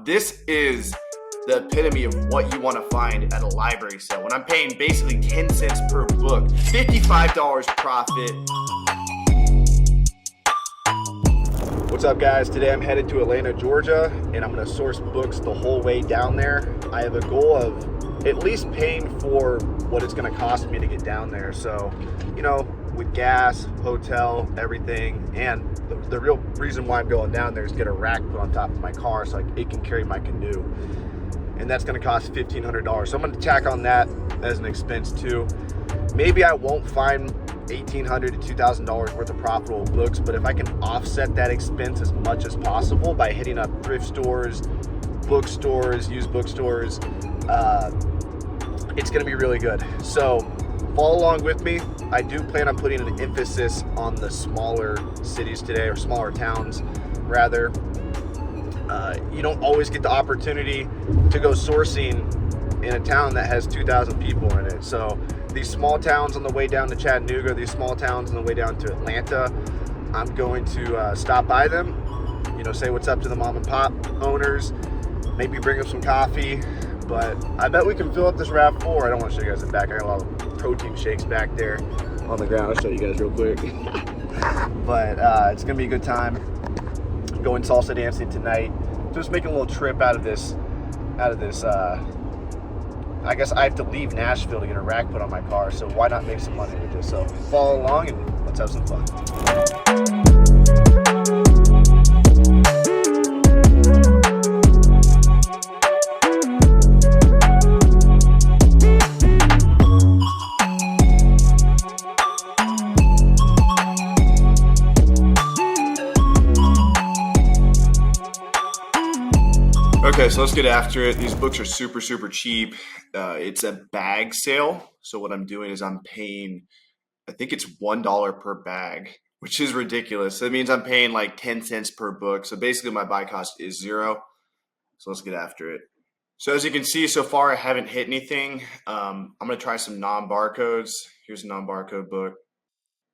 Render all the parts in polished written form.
This is the epitome of what you want to find at a library sale. When I'm paying basically 10 cents per book, $55 profit. What's up, guys? Today I'm headed to Atlanta, Georgia, and I'm going to source books the whole way down there. I have a goal of at least paying for what it's going to cost me to get down there. So, you know, with gas, hotel, everything, and the real reason why I'm going down there is get a rack put on top of my car so it can carry my canoe. And that's going to cost $1,500. So I'm going to tack on that as an expense too. Maybe I won't find $1,800 to $2,000 worth of profitable books, but if I can offset that expense as much as possible by hitting up thrift stores, bookstores, used bookstores, it's going to be really good. So follow along with me. I do plan on putting an emphasis on the smaller cities today, or smaller towns rather. You don't always get the opportunity to go sourcing in a town that has 2,000 people in it. So these small towns on the way down to Chattanooga, these small towns on the way down to Atlanta, I'm going to stop by them, you know, say what's up to the mom and pop owners, maybe bring them some coffee. But I bet we can fill up this RAV4. I don't want to show you guys the back. I got a lot of protein shakes back there on the ground. I'll show you guys real quick. But it's going to be a good time. Going salsa dancing tonight. Just making a little trip out of this. I guess I have to leave Nashville to get a rack put on my car. So why not make some money with this? So follow along and let's have some fun. Okay, so let's get after it. These books are super, super cheap. It's a bag sale. So what I'm doing is I'm paying, I think it's $1 per bag, which is ridiculous. That means I'm paying like 10 cents per book. So basically my buy cost is $0. So let's get after it. So as you can see, so far I haven't hit anything. I'm going to try some non-barcodes. Here's a non-barcode book.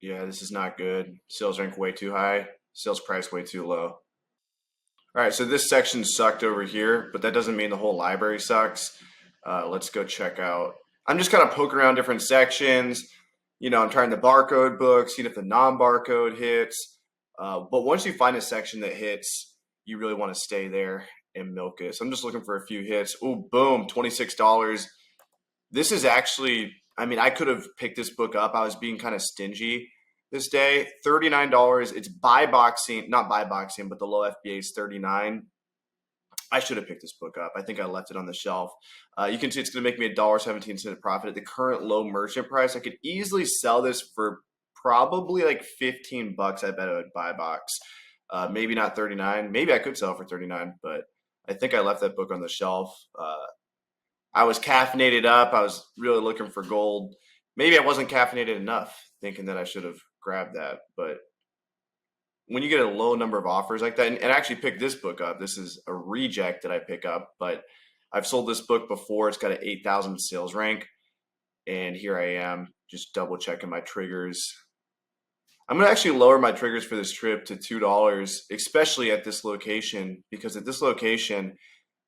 Yeah, this is not good. Sales rank way too high. Sales price way too low. All right, so this section sucked over here, but that doesn't mean the whole library sucks. Let's go check out. I'm just kind of poking around different sections. You know, I'm trying the barcode books, seeing if the non-barcode hits. But once you find a section that hits, you really want to stay there and milk it. So I'm just looking for a few hits. Oh, boom, $26. This is actually, I mean, I could have picked this book up. I was being kind of stingy this day. $39. It's buy boxing, not buy boxing, but the low FBA is $39. I should have picked this book up. I think I left it on the shelf. You can see it's going to make me $1.17 profit at the current low merchant price. I could easily sell this for probably like 15 bucks. I bet it would buy box. Maybe not 39. Maybe I could sell for 39, but I think I left that book on the shelf. I was caffeinated up. I was really looking for gold. Maybe I wasn't caffeinated enough, thinking that I should have grabbed that. But when you get a low number of offers like that, and actually pick this book up, this is a reject that I pick up, but I've sold this book before. It's got an 8,000 sales rank, and here I am just double checking my triggers. I'm going to actually lower my triggers for this trip to $2, especially at this location, because at this location,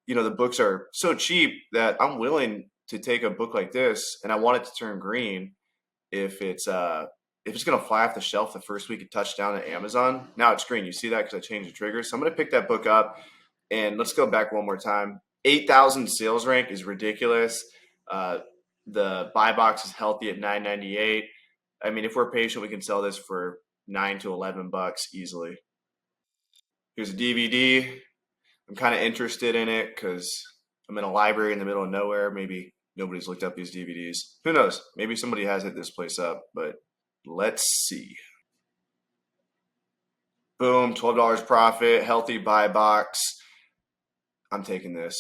you know, the books are so cheap that I'm willing to take a book like this, and I want it to turn green if it's going to fly off the shelf the first week it touched down at Amazon. Now it's green. You see that because I changed the trigger. So I'm going to pick that book up, and let's go back one more time. 8,000 sales rank is ridiculous. The buy box is healthy at $9.98. I mean, if we're patient, we can sell this for $9 to $11 easily. Here's a DVD. I'm kind of interested in it because I'm in a library in the middle of nowhere. Maybe nobody's looked up these DVDs. Who knows? Maybe somebody has hit this place up, but let's see. Boom, $12 profit, healthy buy box. I'm taking this.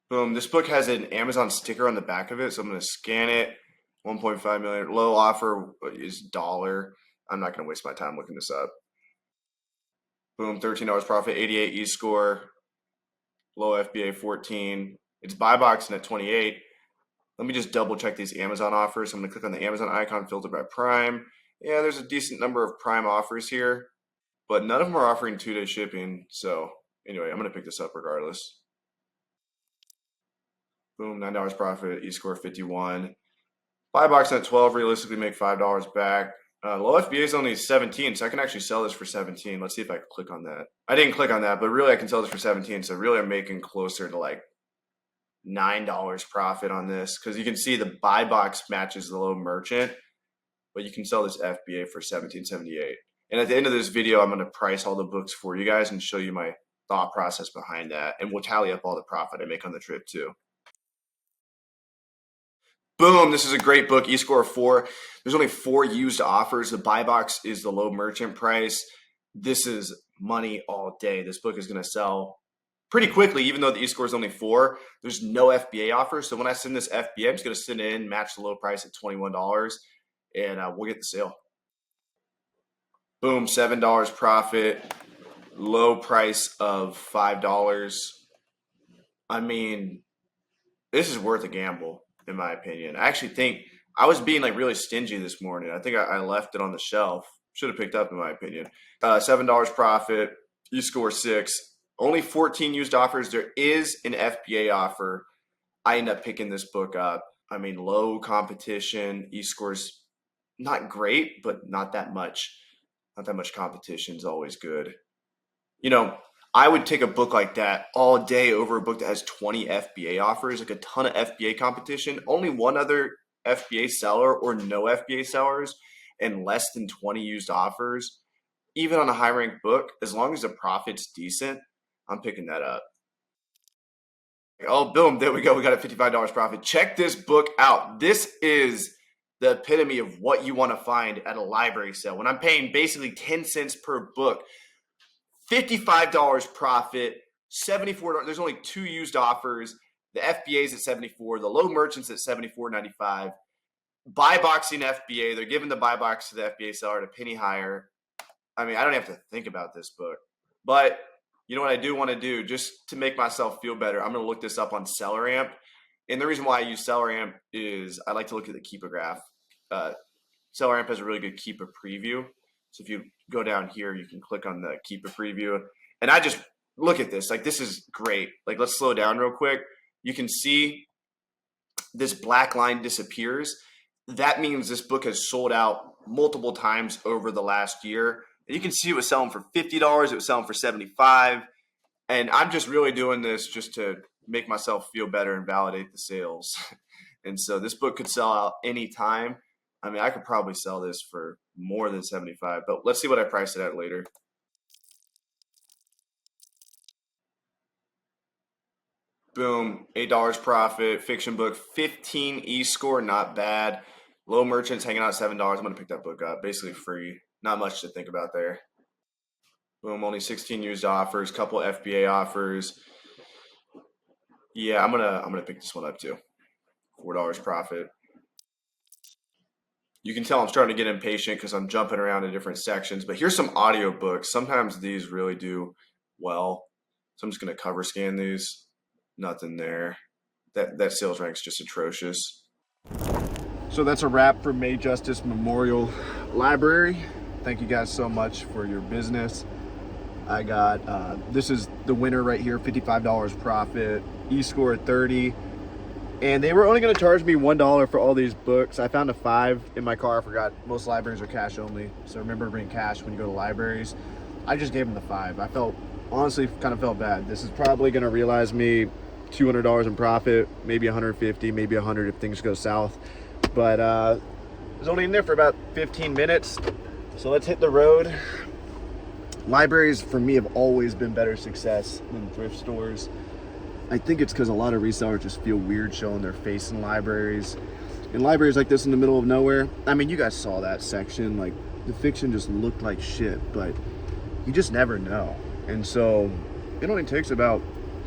Boom, this book has an Amazon sticker on the back of it, so I'm going to scan it. 1.5 million. Low offer is $1. I'm not going to waste my time looking this up. Boom, $13 profit, 88 E-score. Low FBA 14. It's buy boxing at 28. Let me just double check these Amazon offers. I'm going to click on the Amazon icon, filter by Prime. Yeah, there's a decent number of Prime offers here, but none of them are offering 2-day shipping. So Anyway, I'm going to pick this up regardless. Boom, $9 profit, E-score 51. Buy box at 12, realistically make $5 back. Low FBA is only 17, so I can actually sell this for 17. Let's see if I can click on that. I didn't click on that, but really I can sell this for 17. So really I'm making closer to like $9 profit on this, because you can see the buy box matches the low merchant, but you can sell this FBA for $17.78. And at the end of this video, I'm going to price all the books for you guys and show you my thought process behind that, and we'll tally up all the profit I make on the trip too. Boom, this is a great book, E-score 4. There's only 4 used offers. The buy box is the low merchant price. This is money all day. This book is going to sell pretty quickly, even though the E-score is only 4. There's no FBA offers. So when I send this FBA, I'm just going to send it in, match the low price at $21, and we'll get the sale. Boom, $7 profit, low price of $5. I mean, this is worth a gamble, in my opinion. I actually think I was being like really stingy this morning. I think I left it on the shelf. Should have picked up, in my opinion. $7 profit, E-score 6. Only 14 used offers. There is an FBA offer. I end up picking this book up. I mean, low competition. E-score's not great, but not that much. Not that much competition is always good. You know, I would take a book like that all day over a book that has 20 FBA offers, like a ton of FBA competition. Only one other FBA seller or no FBA sellers and less than 20 used offers. Even on a high ranked book, as long as the profit's decent, I'm picking that up. Oh, boom, there we go. We got a $55 profit. Check this book out. This is the epitome of what you want to find at a library sale. When I'm paying basically 10 cents per book, $55 profit, $74. There's only 2 used offers. The FBA's at $74. The low merchant's at $74.95. Buy boxing FBA. They're giving the buy box to the FBA seller at a penny higher. I mean, I don't have to think about this book. But you know what I do want to do, just to make myself feel better? I'm going to look this up on SellerAmp. And the reason why I use SellerAmp is I like to look at the Keeper graph. SellerAmp has a really good Keeper preview. So if you go down here, you can click on the Keeper preview. And I just look at this. Like, this is great. Like, let's slow down real quick. You can see this black line disappears. That means this book has sold out multiple times over the last year. And you can see it was selling for $50. It was selling for $75. And I'm just really doing this just to make myself feel better and validate the sales. And so this book could sell out anytime. I mean, I could probably sell this for more than $75, but let's see what I price it at later. Boom, $8 profit, fiction book, 15 E-score, not bad. Low merchants hanging out at $7. I'm going to pick that book up, basically free. Not much to think about there. Boom, only 16 used offers, couple FBA offers. Yeah, I'm gonna pick this one up too. $4 profit. You can tell I'm starting to get impatient because I'm jumping around in different sections. But here's some audiobooks. Sometimes these really do well. So I'm just going to cover scan these. Nothing there. That sales rank's just atrocious. So that's a wrap for May Justice Memorial Library. Thank you guys so much for your business. I got, this is the winner right here, $55 profit, E-score 30. And they were only going to charge me $1 for all these books. I found a 5 in my car. I forgot most libraries are cash only. So remember to bring cash when you go to libraries. I just gave them the 5. I honestly kind of felt bad. This is probably going to realize me $200 in profit, maybe 150, maybe 100 if things go south. But I was only in there for about 15 minutes. So let's hit the road. Libraries for me have always been better success than thrift stores. I think it's because a lot of resellers just feel weird showing their face in libraries. In libraries like this in the middle of nowhere, I mean, you guys saw that section. Like, the fiction just looked like shit, but you just never know. And so it only takes about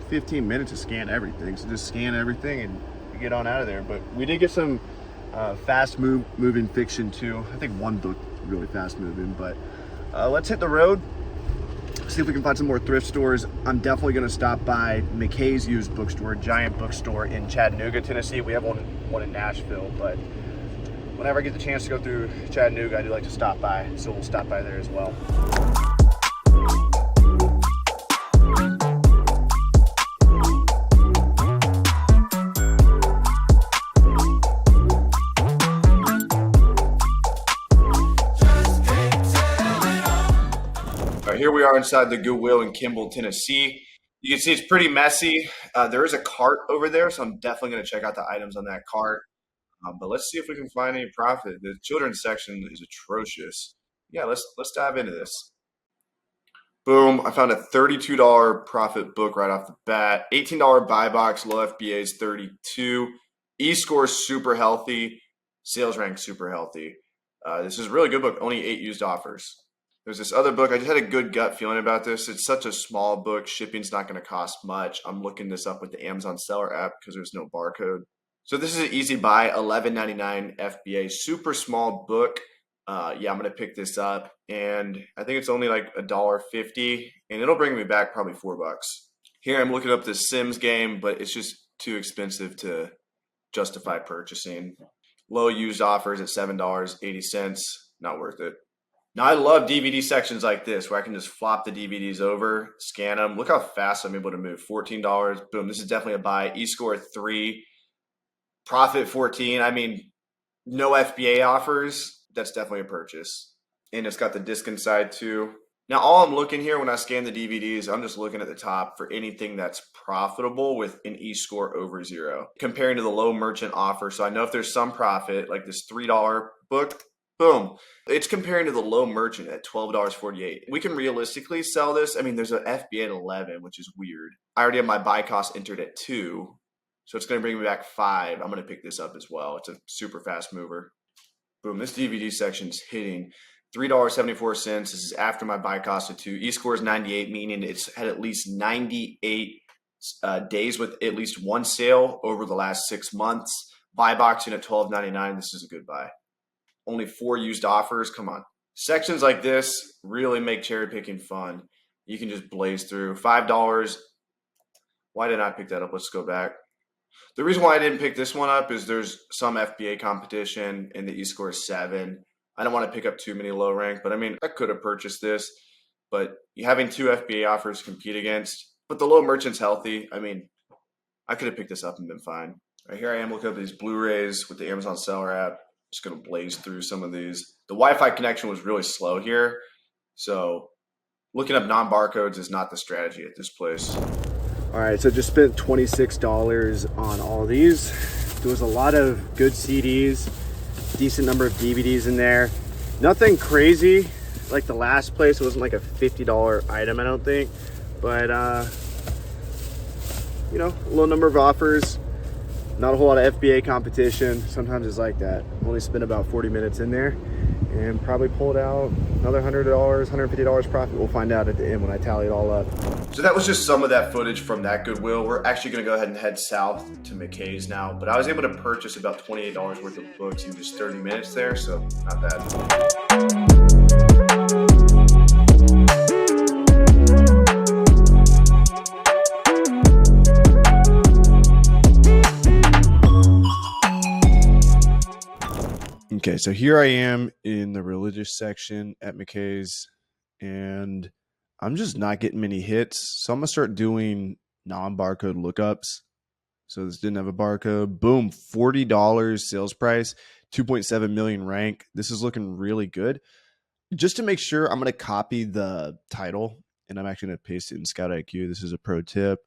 15 minutes to scan everything. So just scan everything and you get on out of there. But we did get some fast moving fiction too. I think one book really fast moving, but let's hit the road. See if we can find some more thrift stores. I'm definitely going to stop by McKay's used bookstore, giant bookstore in Chattanooga, Tennessee. We have one in Nashville, but whenever I get the chance to go through Chattanooga, I do like to stop by. So we'll stop by there as well. are inside the Goodwill in Kimball, Tennessee. You can see it's pretty messy. There is a cart over there, so I'm definitely going to check out the items on that cart. But let's see if we can find any profit. The children's section is atrocious. Yeah, let's dive into this. Boom, I found a $32 profit book right off the bat. $18 buy box, low FBA is 32. E-score super healthy. Sales rank super healthy. This is a really good book, only 8 used offers. There's this other book. I just had a good gut feeling about this. It's such a small book. Shipping's not going to cost much. I'm looking this up with the Amazon seller app because there's no barcode. So this is an easy buy, $11.99 FBA, super small book. Yeah, I'm gonna pick this up, and I think it's only like $1.50, and it'll bring me back probably $4. Here I'm looking up this Sims game, but it's just too expensive to justify purchasing. Low used offers at $7.80, not worth it. Now I love DVD sections like this where I can just flop the DVDs over, scan them. Look how fast I'm able to move. $14, boom. This is definitely a buy. E-score 3, profit 14. I mean, no FBA offers. That's definitely a purchase. And it's got the disc inside too. Now, all I'm looking here when I scan the DVDs, I'm just looking at the top for anything that's profitable with an E-score over 0, comparing to the low merchant offer. So I know if there's some profit, like this $3 book, boom. It's comparing to the low merchant at $12.48. We can realistically sell this. I mean, there's an FBA at 11, which is weird. I already have my buy cost entered at 2. So it's going to bring me back 5. I'm going to pick this up as well. It's a super fast mover. Boom, this DVD section's hitting $3.74. This is after my buy cost of 2. E-score is 98, meaning it's had at least 98 days with at least one sale over the last 6 months. Buy boxing at $12.99. This is a good buy. Only 4 used offers. Come on. Sections like this really make cherry picking fun. You can just blaze through. $5. Why did I pick that up? Let's go back. The reason why I didn't pick this one up is there's some FBA competition and the E-score is 7. I don't want to pick up too many low rank, but I mean, I could have purchased this, but having 2 FBA offers to compete against, but the low merchant's healthy. I mean, I could have picked this up and been fine. Right here I am looking up these Blu-rays with the Amazon seller app. Just going to blaze through some of these. The Wi-Fi connection was really slow here, so looking up non-barcodes is not the strategy at this place. All right, so just spent $26 on all these. There was a lot of good CDs, decent number of DVDs in there. Nothing crazy like the last place. It wasn't like a $50 item, I don't think. But, you know, a low number of offers. Not a whole lot of FBA competition. Sometimes it's like that. Only spent about 40 minutes in there and probably pulled out another $100, $150 profit. We'll find out at the end when I tally it all up. So that was just some of that footage from that Goodwill. We're actually going to go ahead and head south to McKay's now, but I was able to purchase about $28 worth of books in just 30 minutes there, so not bad. Okay, so here I am in the religious section at McKay's, and I'm just not getting many hits. So I'm gonna start doing non-barcode lookups. So this didn't have a barcode. Boom, $40 sales price, 2.7 million rank. This is looking really good. Just to make sure, I'm gonna copy the title, and I'm actually gonna paste it in Scout IQ. This is a pro tip.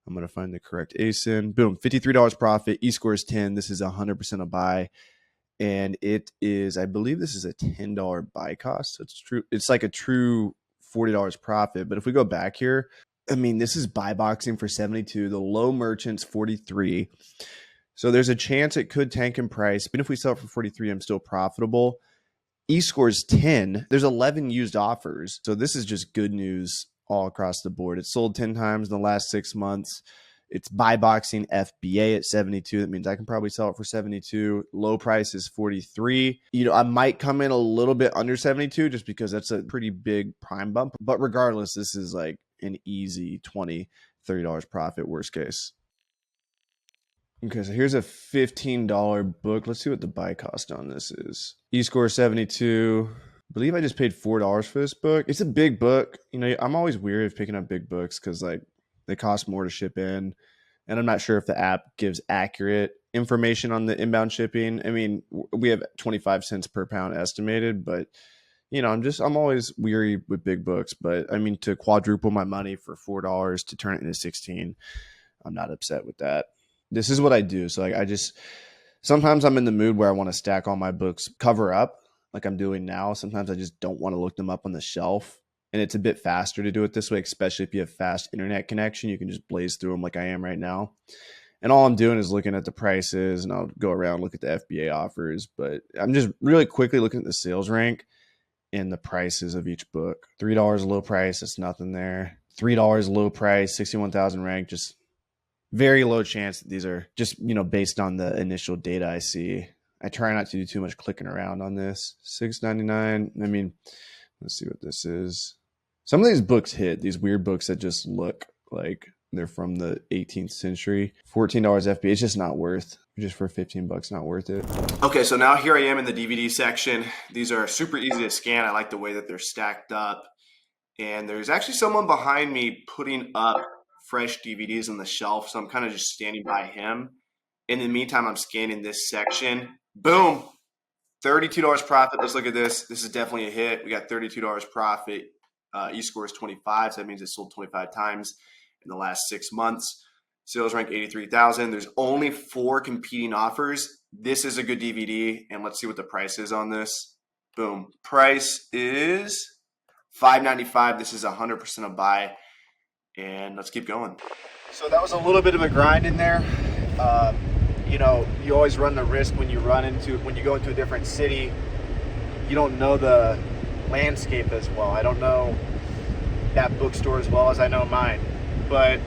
I'm gonna find the correct ASIN. Boom, $53 profit. E-score is 10. This is 100% a buy. And it is, I believe this is a $10 buy cost. So it's true. It's like a true $40 profit. But if we go back here, I mean, this is buy boxing for 72. The low merchant's 43. So there's a chance it could tank in price. But if we sell it for 43, I'm still profitable. E-score's 10. There's 11 used offers. So this is just good news all across the board. It's sold 10 times in the last 6 months. It's buy boxing FBA at 72. That means I can probably sell it for 72. Low price is 43. You know, I might come in a little bit under 72 just because that's a pretty big prime bump. But regardless, this is like an easy $20, $30 profit, worst case. Okay, so here's a $15 book. Let's see what the buy cost on this is. E-score 72. I believe I just paid $4 for this book. It's a big book. You know, I'm always weary of picking up big books because like they cost more to ship in. And I'm not sure if the app gives accurate information on the inbound shipping. I mean, we have 25 cents per pound estimated, but I'm always weary with big books, but I mean, to quadruple my money for $4 to turn it into 16, I'm not upset with that. This is what I do. So like, sometimes I'm in the mood where I want to stack all my books cover up like I'm doing now. Sometimes I just don't want to look them up on the shelf. And it's a bit faster to do it this way, especially if you have fast internet connection. You can just blaze through them like I am right now. And all I'm doing is looking at the prices, and I'll go around, look at the FBA offers. But I'm just really quickly looking at the sales rank and the prices of each book. $3 low price, that's nothing there. $3 low price, 61,000 rank, just very low chance that these are just, based on the initial data I see. I try not to do too much clicking around on this. $6.99. I mean, let's see what this is. Some of these books hit, these weird books that just look like they're from the 18th century. $14 FBA, it's just not worth. Just for $15, not worth it. Okay, so now here I am in the DVD section. These are super easy to scan. I like the way that they're stacked up. And there's actually someone behind me putting up fresh DVDs on the shelf, so I'm kind of just standing by him. In the meantime, I'm scanning this section. Boom! $32 profit. Let's look at this. This is definitely a hit. We got $32 profit. E-score is 25, so that means it sold 25 times in the last 6 months. Sales rank 83,000. There's only 4 competing offers. This is a good DVD, and let's see what the price is on this. Boom. Price is $5.95. This is 100% a buy, and let's keep going. So that was a little bit of a grind in there. You always run the risk when you go into a different city. You don't know the landscape as well. I don't know that bookstore as well as I know mine, but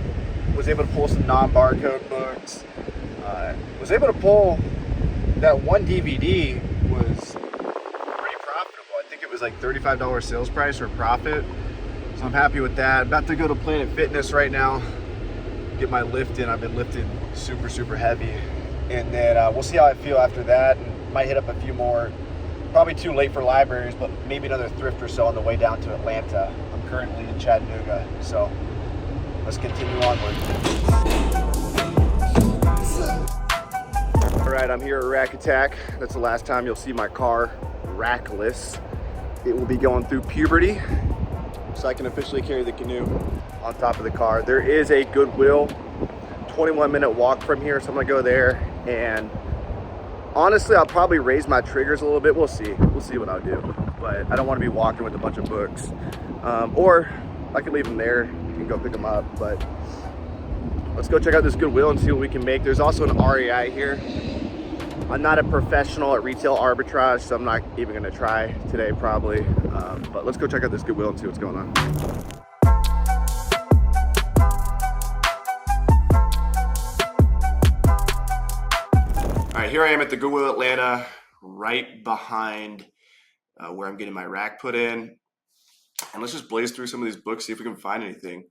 was able to pull some non-barcode books. Was able to pull that one DVD was pretty profitable. I think it was like $35 sales price or profit. So I'm happy with that. About to go to Planet Fitness right now, get my lift in. I've been lifting super, super heavy. And then we'll see how I feel after that. And might hit up a few more. Probably too late for libraries, but maybe another thrift or so on the way down to Atlanta. I'm currently in Chattanooga, so let's continue onward. All right, I'm here at Rack Attack. That's the last time you'll see my car rackless. It will be going through puberty, so I can officially carry the canoe on top of the car. There is a Goodwill 21-minute walk from here, so I'm gonna go there, and honestly, I'll probably raise my triggers a little bit. We'll see what I'll do, but I don't want to be walking with a bunch of books. Or I can leave them there and go pick them up, but let's go check out this Goodwill and see what we can make. There's also an REI here. I'm not a professional at retail arbitrage, so I'm not even gonna try today probably, but let's go check out this Goodwill and see what's going on. All right, here I am at the Goodwill Atlanta, right behind where I'm getting my rack put in. And let's just blaze through some of these books, see if we can find anything.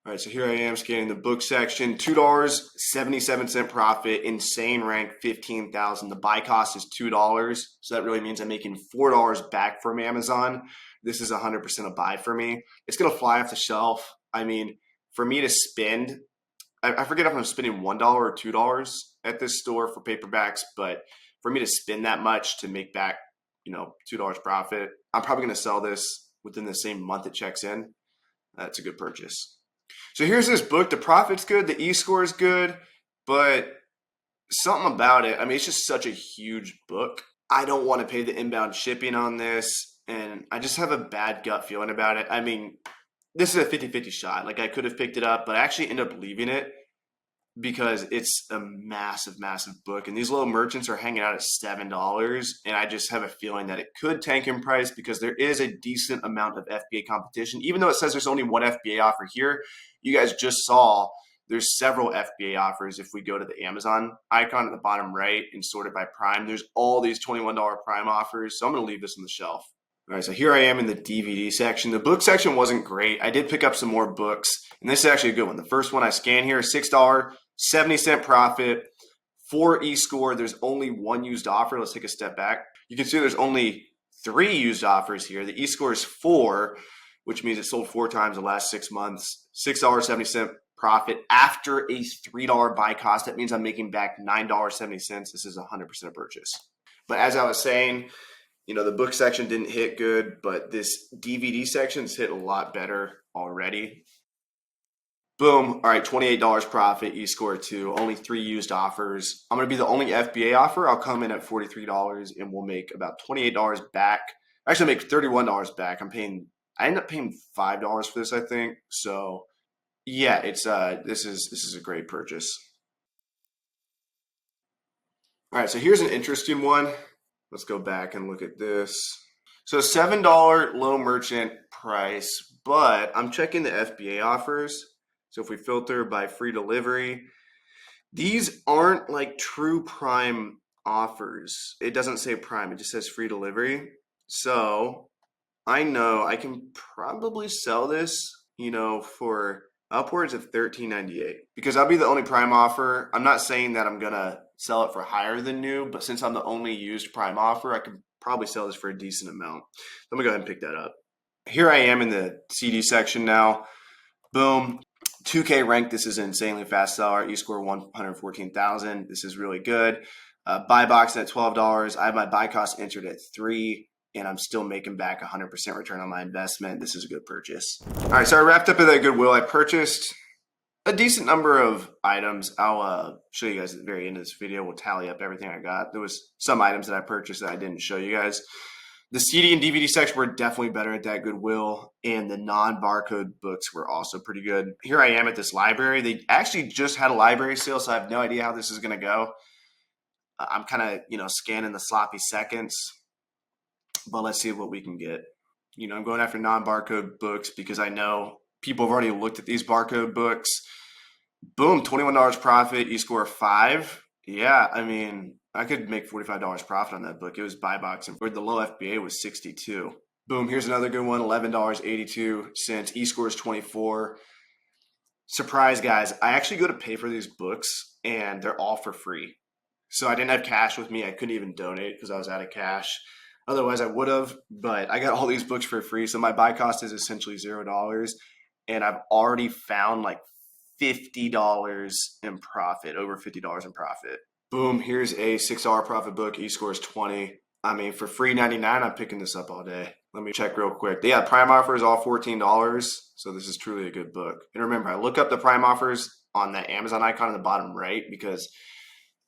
All right, so here I am scanning the book section. $2.77 profit, insane rank, 15,000. The buy cost is $2, so that really means I'm making $4 back from Amazon. This is 100% a buy for me. It's gonna fly off the shelf. I mean, for me to spend, I forget if I'm spending $1 or $2 at this store for paperbacks, but for me to spend that much to make back, $2 profit, I'm probably gonna sell this within the same month it checks in. That's a good purchase. So here's this book. The profit's good. The e-score is good, but something about it, I mean, it's just such a huge book. I don't want to pay the inbound shipping on this, and I just have a bad gut feeling about it. I mean, this is a 50-50 shot. Like, I could have picked it up, but I actually end up leaving it because it's a massive, massive book. And these little merchants are hanging out at $7. And I just have a feeling that it could tank in price because there is a decent amount of FBA competition. Even though it says there's only one FBA offer here, you guys just saw there's several FBA offers. If we go to the Amazon icon at the bottom right and sort it by Prime, there's all these $21 Prime offers. So I'm going to leave this on the shelf. All right, so here I am in the DVD section. The book section wasn't great. I did pick up some more books, and this is actually a good one. The first one I scanned here, $6.70 profit, 4 e-score. There's only one used offer. Let's take a step back. You can see there's only 3 used offers here. The e-score is 4, which means it sold 4 times in the last 6 months. $6.70 profit after a $3 buy cost. That means I'm making back $9.70. This is 100% a purchase. But as I was saying, The book section didn't hit good, but this DVD section's hit a lot better already. Boom. All right, $28 profit, eScore 2, only 3 used offers. I'm going to be the only FBA offer. I'll come in at $43 and we'll make about $28 back. Actually, make $31 back. I end up paying $5 for this, I think. So yeah, this is a great purchase. All right, so here's an interesting one. Let's go back and look at this. So $7 low merchant price, but I'm checking the FBA offers. So if we filter by free delivery, these aren't like true Prime offers. It doesn't say Prime, it just says free delivery. So I know I can probably sell this, for upwards of $13.98 because I'll be the only Prime offer. I'm not saying that I'm gonna sell it for higher than new, but since I'm the only used Prime offer, I can probably sell this for a decent amount. Let me go ahead and pick that up. Here I am in the CD section now. Boom. 2K rank. This is an insanely fast seller. eScore 114,000. This is really good. Buy box at $12. I have my buy cost entered at $3, and I'm still making back 100% return on my investment. This is a good purchase. All right, so I wrapped up at that Goodwill. I purchased a decent number of items. I'll show you guys at the very end of this video. We'll tally up everything I got. There was some items that I purchased that I didn't show you guys. The CD and DVD section were definitely better at that Goodwill, and the non-barcode books were also pretty good. Here I am at this library. They actually just had a library sale, so I have no idea how this is going to go. I'm kind of, scanning the sloppy seconds, but let's see what we can get. I'm going after non-barcode books because I know people have already looked at these barcode books. Boom, $21 profit, eScore 5. Yeah, I could make $45 profit on that book. It was buy box, and the low FBA was 62. Boom, here's another good one, $11.82. eScore is 24. Surprise, guys, I actually go to pay for these books, and they're all for free. So I didn't have cash with me. I couldn't even donate because I was out of cash. Otherwise, I would have, but I got all these books for free. So my buy cost is essentially $0, and I've already found like $50 in profit, over $50 in profit. Boom, here's a $6 profit book. eScore is 20. For free 99, I'm picking this up all day. Let me check real quick. Yeah, Prime offer is all $14. So this is truly a good book. And remember, I look up the Prime offers on the Amazon icon in the bottom right because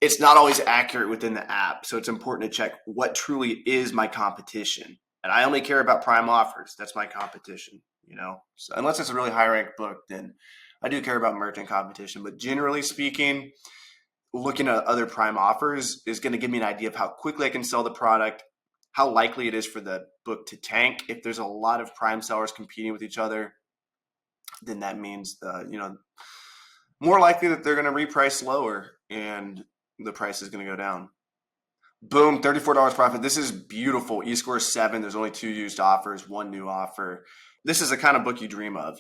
it's not always accurate within the app. So it's important to check what truly is my competition. And I only care about Prime offers. That's my competition, So unless it's a really high ranked book, then I do care about merchant competition. But generally speaking, looking at other Prime offers is going to give me an idea of how quickly I can sell the product, how likely it is for the book to tank. If there's a lot of Prime sellers competing with each other, then that means more likely that they're going to reprice lower and the price is going to go down. Boom, $34 profit. This is beautiful. eScore 7. There's only 2 used offers, 1 new offer. This is the kind of book you dream of.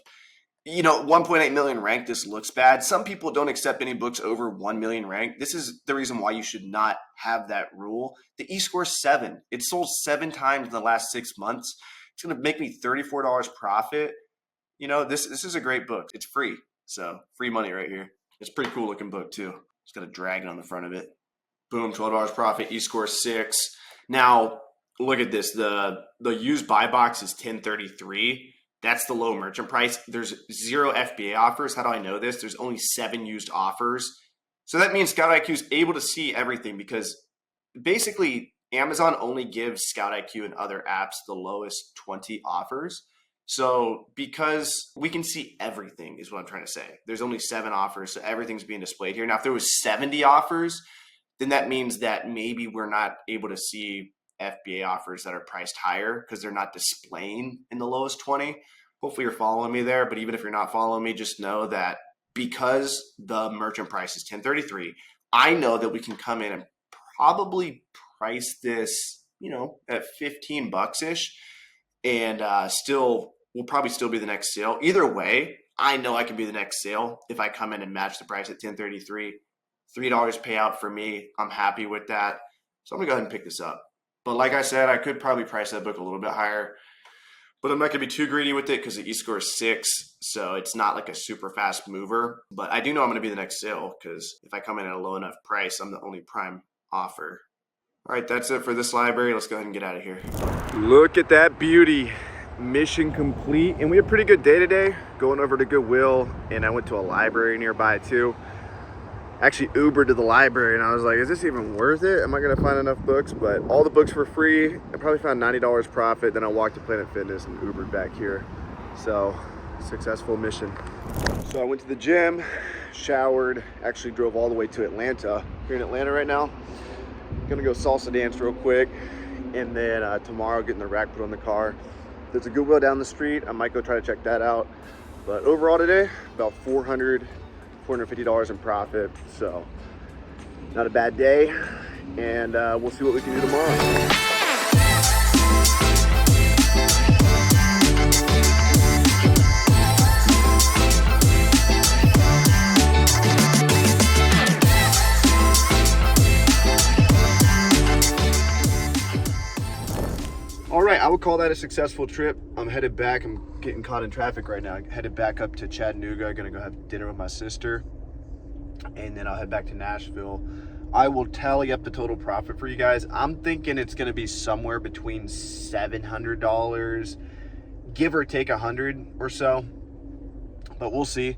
1.8 million ranked, this looks bad. Some people don't accept any books over 1 million ranked. This is the reason why you should not have that rule. The eScore 7, it sold 7 times in the last 6 months. It's going to make me $34 profit. This is a great book. It's free. So free money right here. It's a pretty cool looking book too. It's got a dragon on the front of it. Boom, $12 profit, eScore 6. Now, look at this. The used buy box is $10.33. That's the low merchant price. There's 0 FBA offers. How do I know this? There's only 7 used offers. So that means Scout IQ is able to see everything because basically Amazon only gives Scout IQ and other apps the lowest 20 offers. So because we can see everything is what I'm trying to say. There's only 7 offers, so everything's being displayed here. Now, if there was 70 offers, then that means that maybe we're not able to see FBA offers that are priced higher because they're not displaying in the lowest 20. Hopefully you're following me there, but even if you're not following me, just know that because the merchant price is $10.33, I know that we can come in and probably price this, at $15-ish, and we'll probably still be the next sale. Either way, I know I can be the next sale if I come in and match the price at $10.33. $3 payout for me. I'm happy with that. So I'm gonna go ahead and pick this up. But like I said, I could probably price that book a little bit higher, but I'm not gonna be too greedy with it because the eScore is 6, so it's not like a super fast mover. But I do know I'm gonna be the next sale because if I come in at a low enough price, I'm the only Prime offer. All right, that's it for this library. Let's go ahead and get out of here. Look at that beauty. Mission complete. And we had a pretty good day today, going over to Goodwill, and I went to a library nearby too. Actually Ubered to the library, and I was like, is this even worth it? Am I gonna find enough books? But all the books were free. I probably found $90 profit. Then I walked to Planet Fitness and Ubered back here. So, successful mission. So I went to the gym, showered, actually drove all the way to Atlanta. Here in Atlanta right now. Gonna go salsa dance real quick, and then tomorrow getting the rack put on the car. There's a Goodwill down the street. I might go try to check that out. But overall today, about $450 in profit. So not a bad day, and we'll see what we can do tomorrow. All right, I would call that a successful trip. I'm headed back. I'm getting caught in traffic right now. I'm headed back up to Chattanooga. I'm gonna go have dinner with my sister, and then I'll head back to Nashville. I will tally up the total profit for you guys. I'm thinking it's gonna be somewhere between $700, give or take 100 or so, but we'll see.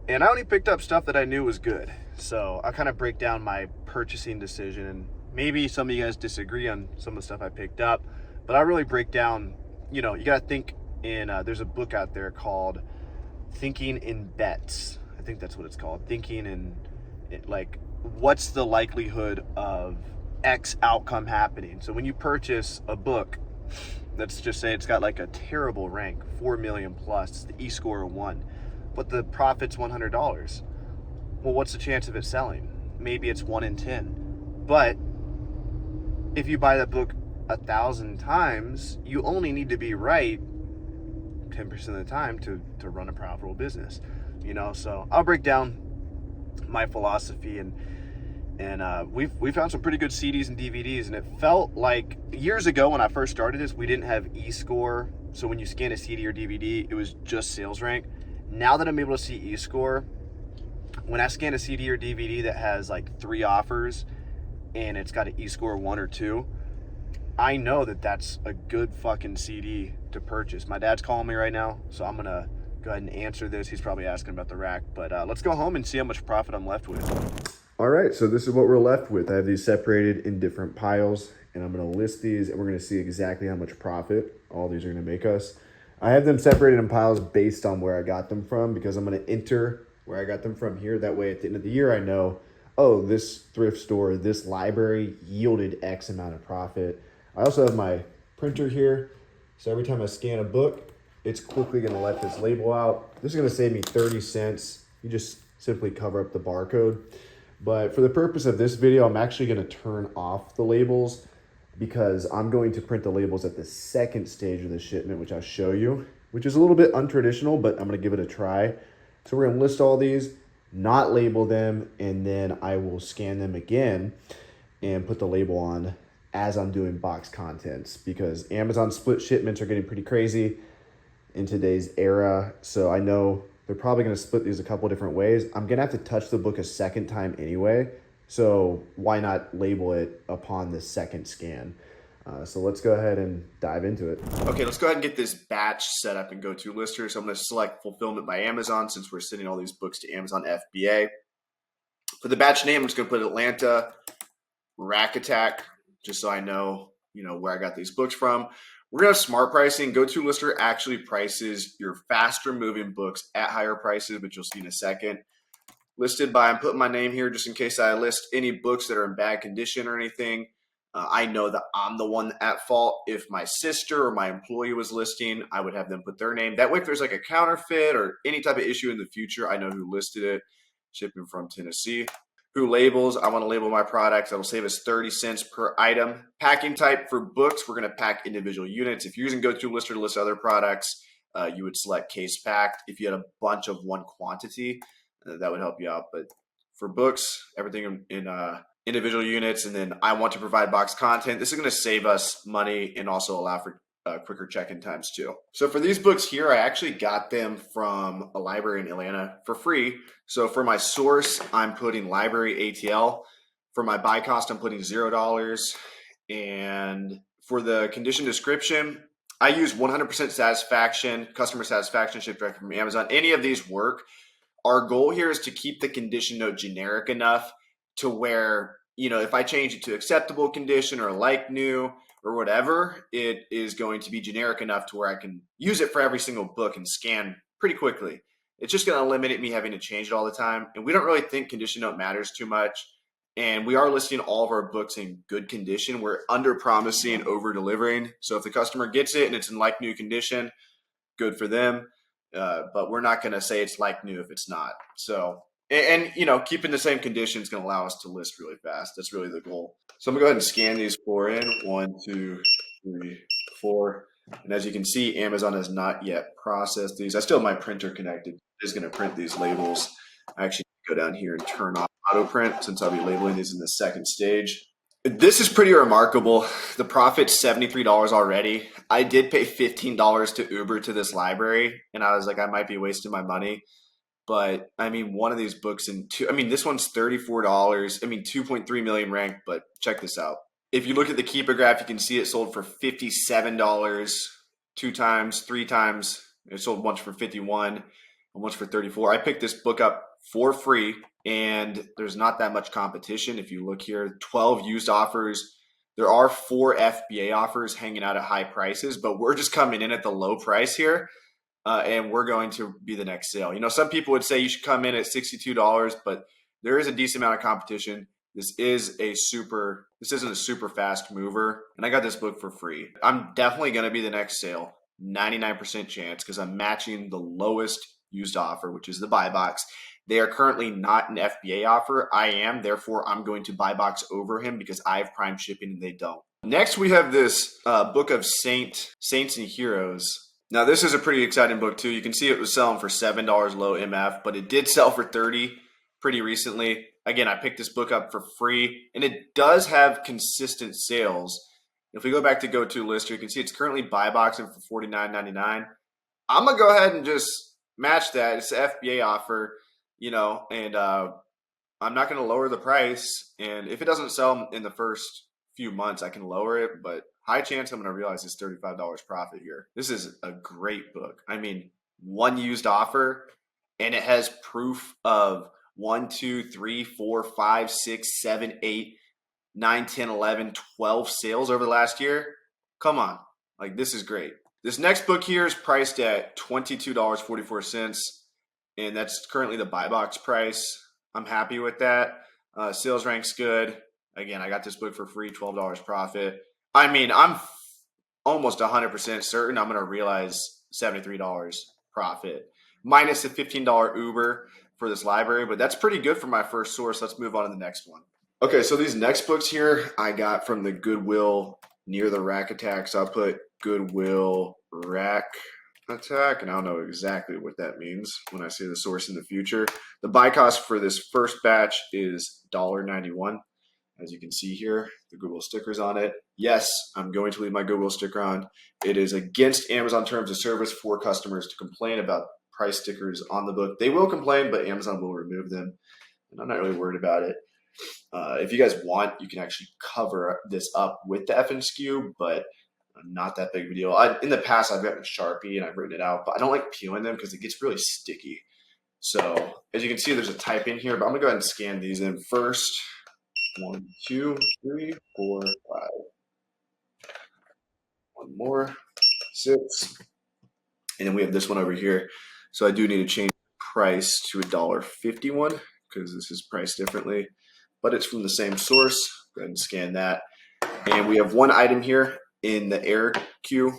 And I only picked up stuff that I knew was good. So I'll kind of break down my purchasing decision, and maybe some of you guys disagree on some of the stuff I picked up. But I really break down, you know, you got to think in, there's a book out there called Thinking in Bets. I think that's what it's called. Thinking in, like, what's the likelihood of X outcome happening? So when you purchase a book, let's just say it's got like a terrible rank, 4 million plus, the E-score of 1, but the profit's $100. Well, what's the chance of it selling? Maybe it's 1 in 10. But if you buy that book 1,000 times, you only need to be right 10% of the time to run a profitable business, you know. So I'll break down my philosophy, and we found some pretty good CDs and DVDs, and it felt like years ago when I first started this, we didn't have e-score. So when you scan a CD or DVD, it was just sales rank. Now that I'm able to see e-score, when I scan a CD or DVD that has like 3 offers and it's got an e-score 1 or 2, I know that that's a good fucking CD to purchase. My dad's calling me right now, so I'm gonna go ahead and answer this. He's probably asking about the rack, but let's go home and see how much profit I'm left with. All right, so this is what we're left with. I have these separated in different piles, and I'm gonna list these, and we're gonna see exactly how much profit all these are gonna make us. I have them separated in piles based on where I got them from, because I'm gonna enter where I got them from here. That way at the end of the year, I know, oh, this thrift store, this library yielded X amount of profit. I also have my printer here, so every time I scan a book, it's quickly gonna let this label out. This is gonna save me 30 cents. You just simply cover up the barcode. But for the purpose of this video, I'm actually gonna turn off the labels, because I'm going to print the labels at the second stage of the shipment, which I'll show you, which is a little bit untraditional, but I'm gonna give it a try. So we're gonna list all these, not label them, and then I will scan them again and put the label on as I'm doing box contents, because Amazon split shipments are getting pretty crazy in today's era. So I know they're probably going to split these a couple different ways. I'm going to have to touch the book a second time anyway. So why not label it upon the second scan? So let's go ahead and dive into it. Okay, let's go ahead and get this batch set up in GoToLister. So I'm going to select fulfillment by Amazon, since we're sending all these books to Amazon FBA. For the batch name, I'm just going to put Atlanta Rack Attack, just so I know, you know, where I got these books from. We're going to have smart pricing. GoToLister actually prices your faster moving books at higher prices, which you'll see in a second. Listed by, I'm putting my name here just in case I list any books that are in bad condition or anything. I know that I'm the one at fault. If my sister or my employee was listing, I would have them put their name. That way, if there's like a counterfeit or any type of issue in the future, I know who listed it. Shipping from Tennessee. Who labels? I want to label my products. That'll save us 30 cents per item. Packing type for books, we're going to pack individual units. If you're using GoToLister to list other products, you would select case packed. If you had a bunch of one quantity, that would help you out. But for books, everything in individual units. And then I want to provide box content. This is going to save us money and also allow for quicker check-in times too. So for these books here, I actually got them from a library in Atlanta for free. So for my source, I'm putting library ATL. For my buy cost, I'm putting $0. And for the condition description, I use 100% satisfaction, customer satisfaction, shipped directly from Amazon. Any of these work. Our goal here is to keep the condition note generic enough to where, if I change it to acceptable condition or like new or whatever, it is going to be generic enough to where I can use it for every single book and scan pretty quickly. It's just going to eliminate me having to change it all the time. And we don't really think condition note matters too much. And we are listing all of our books in good condition. We're under promising, over delivering. So if the customer gets it and it's in like new condition, good for them. But we're not going to say it's like new if it's not. So, and keeping the same condition is going to allow us to list really fast. That's really the goal. So I'm gonna go ahead and scan these 4 in. 1, 2, 3, 4. And as you can see, Amazon has not yet processed these. I still have my printer connected. It is going to print these labels. I actually go down here and turn off auto print since I'll be labeling these in the second stage. This is pretty remarkable. The profit's $73 already. I did pay $15 to Uber to this library, and I was like, I might be wasting my money. But I mean, one of these books this one's $34. 2.3 million ranked, but check this out. If you look at the Keepa graph, you can see it sold for $57 2 times, 3 times. It sold once for $51 and once for $34. I picked this book up for free, and there's not that much competition. If you look here, 12 used offers. There are 4 FBA offers hanging out at high prices, but we're just coming in at the low price here, and we're going to be the next sale. Some people would say you should come in at $62, but there is a decent amount of competition. This isn't a super fast mover, and I got this book for free. I'm definitely going to be the next sale, 99% chance, because I'm matching the lowest used offer, which is the buy box. They are currently not an FBA offer. I am, therefore I'm going to buy box over him because I have prime shipping and they don't. Next, we have this book of Saints and Heroes. Now, this is a pretty exciting book too. You can see it was selling for $7 low MF, but it did sell for $30 pretty recently. Again, I picked this book up for free, and it does have consistent sales. If we go back to go-to lister, you can see it's currently buy boxing for $49.99. I'm going to go ahead and just match that. It's an FBA offer, and I'm not going to lower the price. And if it doesn't sell in the first few months, I can lower it, but high chance I'm going to realize it's $35 profit here. This is a great book. One used offer, and it has proof of 1, 2, 3, 4, 5, 6, 7, 8, 9, 10, 11, 12 sales over the last year. Come on. This is great. This next book here is priced at $22.44, and that's currently the buy box price. I'm happy with that. Sales rank's good. Again, I got this book for free, $12 profit. I'm almost 100% certain I'm going to realize $73 profit, minus a $15 Uber for this library, but that's pretty good for my first source. Let's move on to the next one. Okay, so these next books here I got from the Goodwill near the rack attacks. I'll put Goodwill rack attack, and I don't know exactly what that means when I say the source in the future. The buy cost for this first batch is $1.91. As you can see here, the Goodwill sticker's on it. Yes, I'm going to leave my Goodwill sticker on. It is against Amazon terms of service for customers to complain about price stickers on the book. They will complain, but Amazon will remove them, and I'm not really worried about it. If you guys want, you can actually cover this up with the FNSKU, but not that big of a deal. In the past, I've gotten Sharpie and I've written it out, but I don't like peeling them because it gets really sticky. So as you can see, there's a type in here, but I'm gonna go ahead and scan these in first. 1, 2, 3, 4, 5. One more, 6. And then we have this one over here. So I do need to change the price to $1.51 because this is priced differently, but it's from the same source. Go ahead and scan that. And we have one item here in the error queue.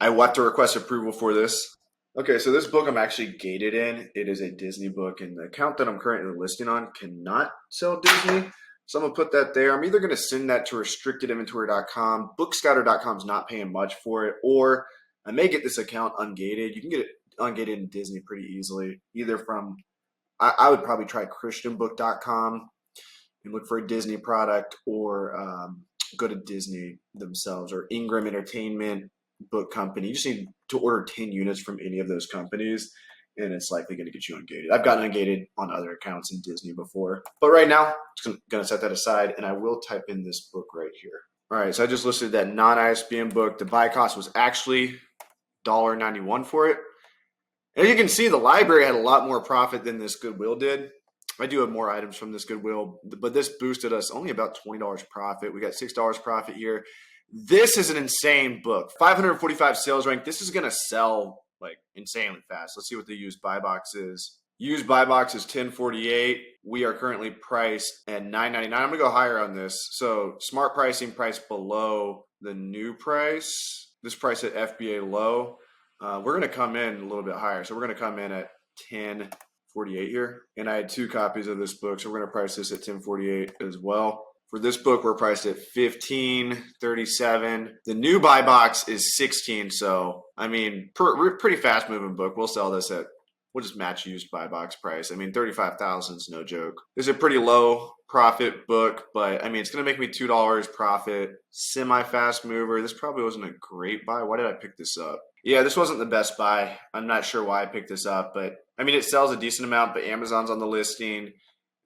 I will have to request approval for this. Okay, so this book I'm actually gated in. It is a Disney book, and the account that I'm currently listing on cannot sell Disney. So I'm going to put that there. I'm either going to send that to restrictedinventory.com. Bookscatter.com is not paying much for it, or I may get this account ungated. You can get it ungated in Disney pretty easily, either from, I would probably try christianbook.com and look for a Disney product, or go to Disney themselves, or Ingram Entertainment Book Company. You just need to order 10 units from any of those companies, and it's likely going to get you ungated. I've gotten ungated on other accounts in Disney before, but right now I'm going to set that aside, and I will type in this book right here. All right, so I just listed that non-ISBN book. The buy cost was actually $1.91 for it. And you can see the library had a lot more profit than this Goodwill did. I do have more items from this Goodwill, but this boosted us only about $20 profit. We got $6 profit here. This is an insane book. 545 sales rank. This is going to sell like insanely fast. Let's see what the used buy box is. Used buy box is 1048. We are currently priced at $9.99. I'm going to go higher on this. So smart pricing, priced below the new price. This price at FBA low. We're going to come in a little bit higher. So we're going to come in at 1048 here. And I had 2 copies of this book. So we're going to price this at 1048 as well. For this book, we're priced at $15.37. The new buy box is $16. So, I mean, pretty fast moving book. We'll sell this at, we'll just match used buy box price. I mean, $35,000 is no joke. This is a pretty low profit book, but I mean, it's going to make me $2 profit. Semi-fast mover. This probably wasn't a great buy. Why did I pick this up? Yeah, this wasn't the best buy. I'm not sure why I picked this up, but I mean, it sells a decent amount, but Amazon's on the listing.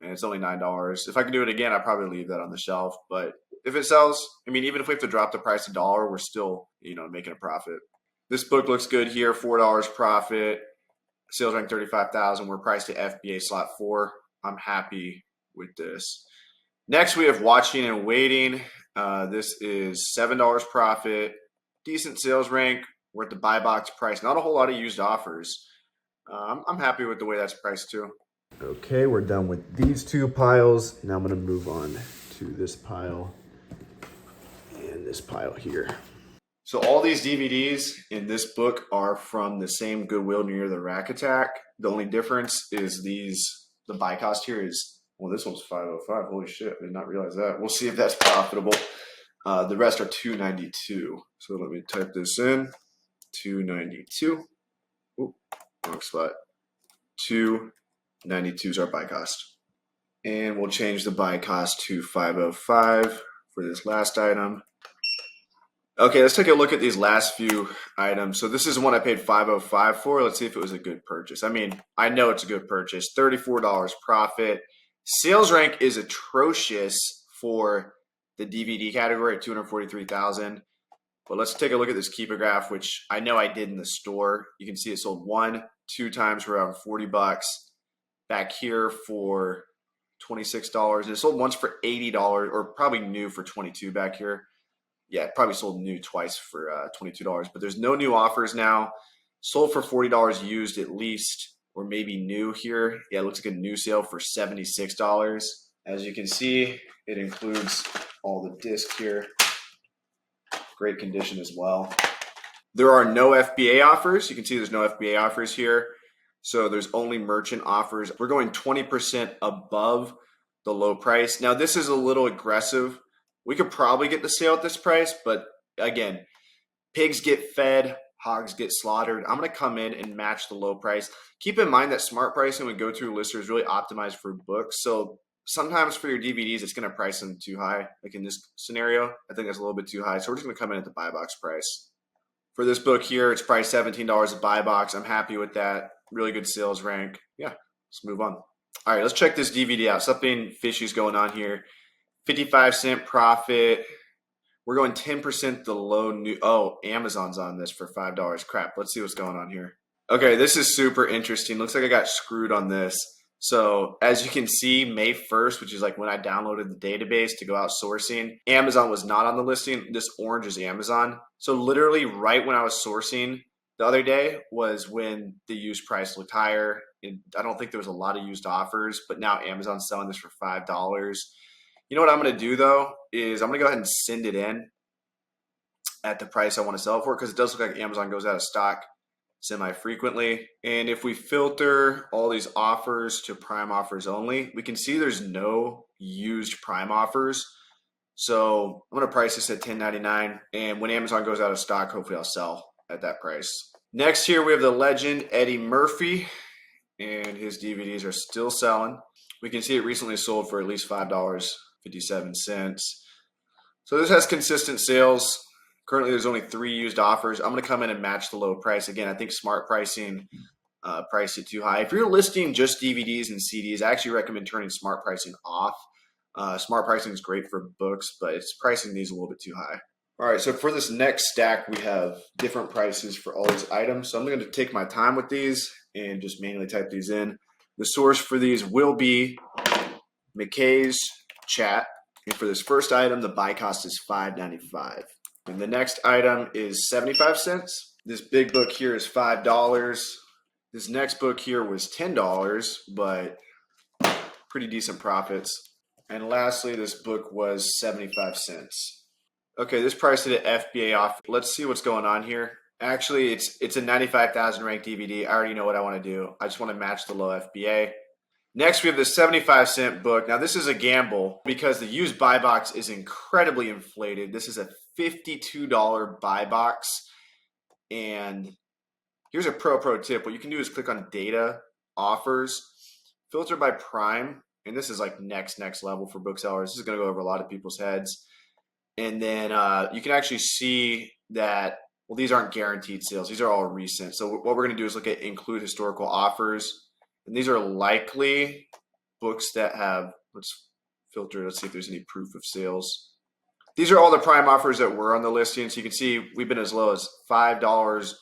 And it's only $9. If I could do it again, I'd probably leave that on the shelf. But if it sells, I mean, even if we have to drop the price $1, we're still, making a profit. This book looks good here, $4 profit. Sales rank 35,000. We're priced at FBA slot 4. I'm happy with this. Next, we have Watching and Waiting. This is $7 profit. Decent sales rank. We're at the buy box price. Not a whole lot of used offers. I'm happy with the way that's priced too. Okay, we're done with these 2 piles. Now I'm going to move on to this pile and this pile here. So all these DVDs in this book are from the same Goodwill near the Rack Attack. The only difference is the buy cost here is, well, this one's $5.05. Holy shit, I did not realize that. We'll see if that's profitable. The rest are $2.92. So let me type this in. $2.92. Oop, wrong spot. $2.92 is our buy cost. And we'll change the buy cost to $5.05 for this last item. Okay, let's take a look at these last few items. So this is one I paid $5.05 for. Let's see if it was a good purchase. I mean, I know it's a good purchase. $34 profit. Sales rank is atrocious for the DVD category at $243,000. But let's take a look at this Keepograph, which I know I did in the store. You can see it sold 1, 2 times for around $40. Back here for $26. And it sold once for $80, or probably new for $22 back here. Yeah, it probably sold new twice for $22. But there's no new offers now. Sold for $40 used at least, or maybe new here. Yeah, it looks like a new sale for $76. As you can see, it includes all the disc here. Great condition as well. There are no FBA offers. You can see there's no FBA offers here. So there's only merchant offers. We're going 20% above the low price. Now this is a little aggressive. We could probably get the sale at this price, but again, pigs get fed, hogs get slaughtered. I'm going to come in and match the low price. Keep in mind that smart pricing with go-to lister is really optimized for books. So sometimes for your DVDs, it's going to price them too high. Like in this scenario, I think that's a little bit too high. So we're just going to come in at the buy box price. For this book here, it's priced $17 a buy box. I'm happy with that. Really good sales rank. Yeah, let's move on. All right, let's check this DVD out. Something fishy's going on here. 55-cent profit. We're going 10% the low new. Oh, Amazon's on this for $5. Crap. Let's see what's going on here. Okay, this is super interesting. Looks like I got screwed on this. So as you can see, May 1st, which is like when I downloaded the database to go out sourcing, Amazon was not on the listing. This orange is Amazon. So literally right when I was sourcing the other day was when the used price looked higher. I don't think there was a lot of used offers, but now Amazon's selling this for $5. You know what I'm going to do though is I'm going to go ahead and send it in at the price I want to sell it for, because it does look like Amazon goes out of stock semi-frequently. And if we filter all these offers to prime offers only, we can see there's no used prime offers. So I'm going to price this at $10.99. And when Amazon goes out of stock, hopefully I'll sell at that price. Next here, we have the legend Eddie Murphy, and his DVDs are still selling. We can see it recently sold for at least $5.57. So this has consistent sales. Currently, there's only 3 used offers. I'm going to come in and match the low price. Again, I think smart pricing price it too high. If you're listing just DVDs and CDs, I actually recommend turning smart pricing off. Smart pricing is great for books, but it's pricing these a little bit too high. All right, so for this next stack, we have different prices for all these items. So I'm going to take my time with these and just manually type these in. The source for these will be McKay's chat. And for this first item, the buy cost is $5.95. And the next item is 75 cents. This big book here is $5. This next book here was $10, but pretty decent profits. And lastly, this book was 75 cents. Okay, this priced it at FBA off. Let's see what's going on here. Actually, it's a 95,000 ranked DVD. I already know what I want to do. I just want to match the low FBA. Next, we have the 75-cent book. Now, this is a gamble because the used buy box is incredibly inflated. This is a $52 buy box. And here's a pro tip. What you can do is click on data, offers, filter by prime. And this is like next level for booksellers. This is going to go over a lot of people's heads. And then you can actually see that, well, these aren't guaranteed sales. These are all recent. So what we're going to do is look at include historical offers. And these are likely books that have, let's filter, let's see if there's any proof of sales. These are all the prime offers that were on the listing. So you can see we've been as low as $5, $10,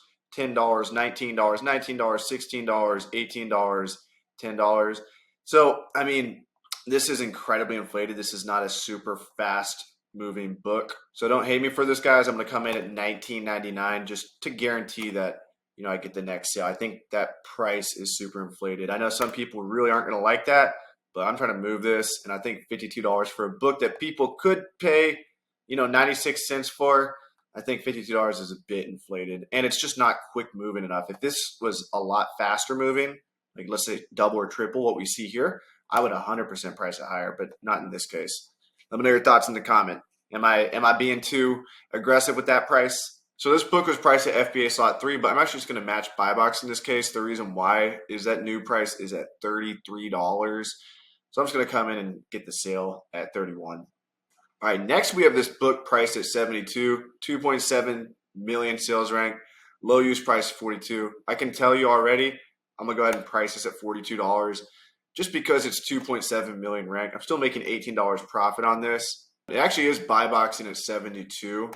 $19, $19, $16, $18, $10. So, I mean, this is incredibly inflated. This is not a super fast moving book. So don't hate me for this, guys. I'm going to come in at $19.99 just to guarantee that, you know, I get the next sale. I think that price is super inflated. I know some people really aren't going to like that, but I'm trying to move this. And I think $52 for a book that people could pay, you know, 96 cents for, I think $52 is a bit inflated. And it's just not quick moving enough. If this was a lot faster moving, like let's say double or triple what we see here, I would 100% price it higher, but not in this case. Let me know your thoughts in the comment. Am I being too aggressive with that price? So this book was priced at FBA slot 3, but I'm actually just going to match buy box in this case. The reason why is that new price is at $33. So I'm just going to come in and get the sale at 31. All right, next we have this book priced at 72, 2.7 million sales rank, low use price 42. I can tell you already, I'm going to go ahead and price this at $42 just because it's 2.7 million rank. I'm still making $18 profit on this. It actually is buy boxing at 72.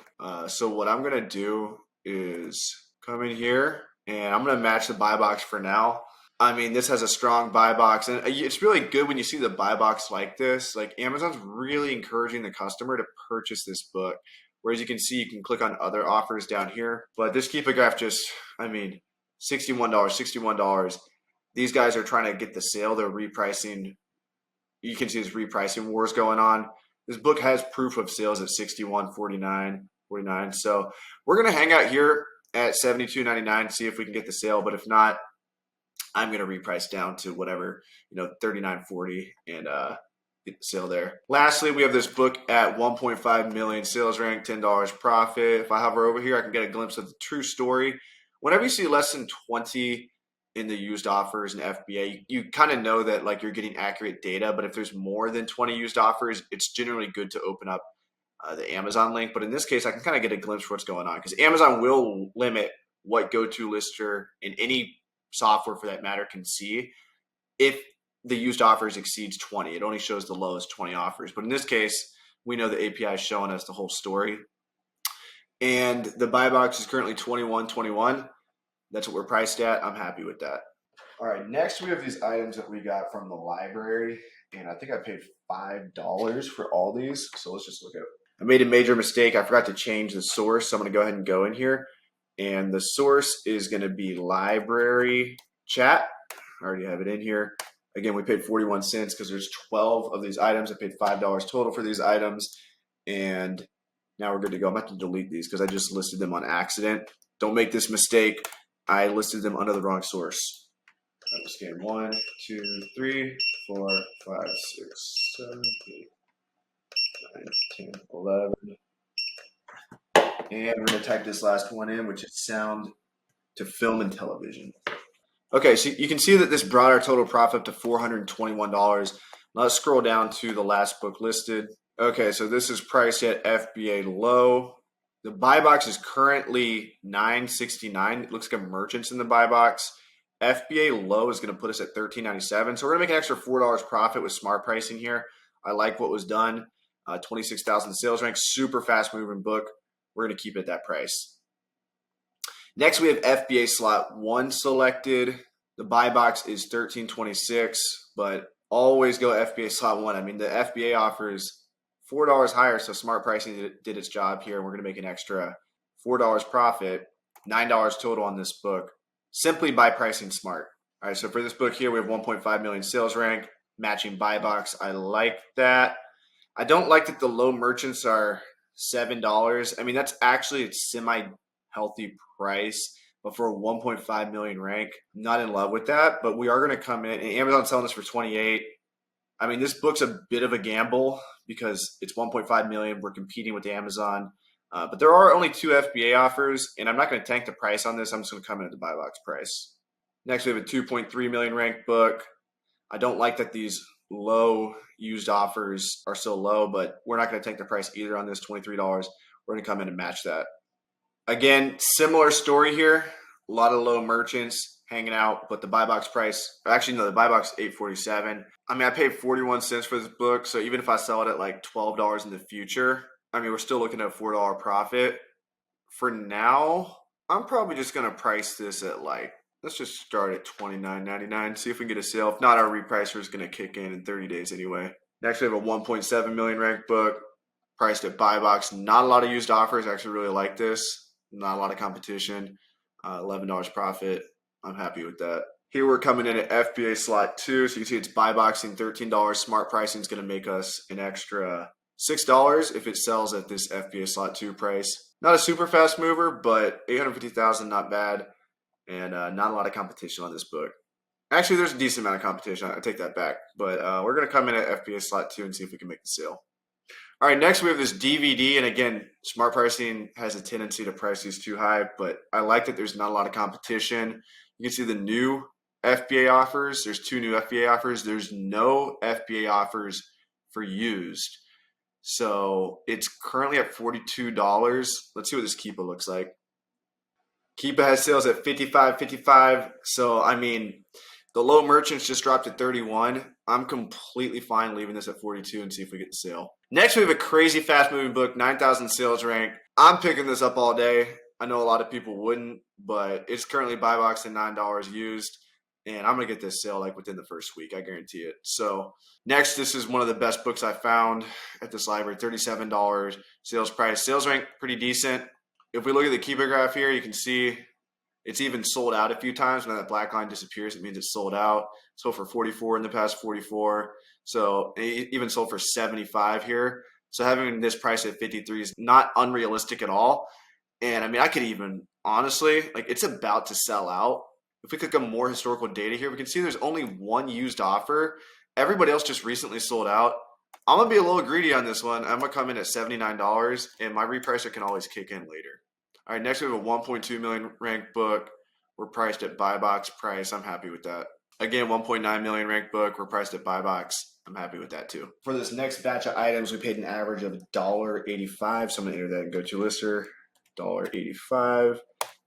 So what I'm going to do is come in here and I'm going to match the buy box for now. I mean, this has a strong buy box, and it's really good when you see the buy box like this. Like Amazon's really encouraging the customer to purchase this book. Whereas you can see, you can click on other offers down here. But this Keep a Graph just, I mean, $61. These guys are trying to get the sale. They're repricing. You can see this repricing wars going on. This book has proof of sales at $61.49. So we're going to hang out here at $72.99, see if we can get the sale. But if not, I'm going to reprice down to whatever, you know, $39.40 and get the sale there. Lastly, we have this book at 1.5 million sales rank, $10 profit. If I hover over here, I can get a glimpse of the true story. Whenever you see less than 20 in the used offers and FBA, you kind of know that like you're getting accurate data. But if there's more than 20 used offers, it's generally good to open up the Amazon link. But in this case, I can kind of get a glimpse of what's going on because Amazon will limit what go-to-lister and any software for that matter can see if the used offers exceeds 20. It only shows the lowest 20 offers. But in this case, we know the API is showing us the whole story. And the buy box is currently $21.21. That's what we're priced at. I'm happy with that. All right, next we have these items that we got from the library. And I think I paid $5 for all these. So let's just look at it. I made a major mistake. I forgot to change the source. So I'm going to go ahead and go in here. And the source is going to be library chat. I already have it in here. Again, we paid 41 cents because there's 12 of these items. I paid $5 total for these items. And now we're good to go. I'm about to delete these because I just listed them on accident. Don't make this mistake. I listed them under the wrong source. I will scan 1, 2, 3, 4, 5, 6, 7, 8, 9, 10, 11. And we're going to type this last one in, which is sound to film and television. Okay, so you can see that this brought our total profit up to $421. Now let's scroll down to the last book listed. Okay, so this is priced at FBA low. The buy box is currently $9.69. It looks like a merchant's in the buy box. FBA low is going to put us at $13.97. So we're going to make an extra $4 profit with smart pricing here. I like what was done. 26,000 sales rank, super fast moving book. We're going to keep it at that price. Next, we have FBA slot 1 selected. The buy box is $13.26, but always go FBA slot 1. I mean, the FBA offers $4 higher, so smart pricing did its job here. We're going to make an extra $4 profit, $9 total on this book, simply by pricing smart. All right, so for this book here, we have 1.5 million sales rank, matching buy box. I like that. I don't like that the low merchants are $7. I mean, that's actually a semi-healthy price, but for a 1.5 million rank, I'm not in love with that. But we are going to come in, and Amazon's selling this for 28. I mean, this book's a bit of a gamble because it's 1.5 million. We're competing with Amazon, but there are only 2 FBA offers, and I'm not going to tank the price on this. I'm just going to come in at the buy box price. Next, we have a 2.3 million ranked book. I don't like that these low used offers are so low, but we're not going to tank the price either on this $23. We're going to come in and match that. Again, similar story here. A lot of low merchants hanging out, but the buy box price, actually no, the buy box is $8.47. I mean, I paid 41 cents for this book, so even if I sell it at like $12 in the future, I mean, we're still looking at a $4 profit. For now, I'm probably just going to price this at like, let's just start at $29.99, see if we can get a sale. If not, our repricer is going to kick in 30 days anyway. Next, we have a 1.7 million ranked book, priced at buy box. Not a lot of used offers. I actually really like this. Not a lot of competition. $11 profit. I'm happy with that. Here we're coming in at FBA slot 2. So you can see it's buy boxing $13. Smart pricing is going to make us an extra $6 if it sells at this FBA slot 2 price. Not a super fast mover, but 850,000, not bad. And not a lot of competition on this book. Actually, there's a decent amount of competition. I take that back. But we're going to come in at FBA slot 2 and see if we can make the sale. All right, next we have this DVD. And again, smart pricing has a tendency to price these too high. But I like that there's not a lot of competition. You can see the new FBA offers. There's 2 new FBA offers. There's no FBA offers for used. So it's currently at $42. Let's see what this Keepa looks like. Keepa has sales at $55.55. So, I mean, the low merchants just dropped to 31. I'm completely fine leaving this at 42 and see if we get the sale. Next, we have a crazy fast moving book, 9,000 sales rank. I'm picking this up all day. I know a lot of people wouldn't, but it's currently buy box at $9 used. And I'm going to get this sale like within the first week. I guarantee it. So next, this is one of the best books I found at this library, $37 sales price. Sales rank, pretty decent. If we look at the Keepa graph here, you can see it's even sold out a few times. When that black line disappears, it means it's sold out. Sold for 44 in the past 44. So it even sold for 75 here. So having this price at 53 is not unrealistic at all. And I mean, I could even honestly, like it's about to sell out. If we click on more historical data here, we can see there's only 1 used offer. Everybody else just recently sold out. I'm going to be a little greedy on this one. I'm going to come in at $79, and my repricer can always kick in later. All right, next we have a 1.2 million ranked book. We're priced at buy box price. I'm happy with that. Again, 1.9 million ranked book. We're priced at buy box. I'm happy with that too. For this next batch of items, we paid an average of $1.85. So I'm going to enter that in Go-To-Lister, $1.85.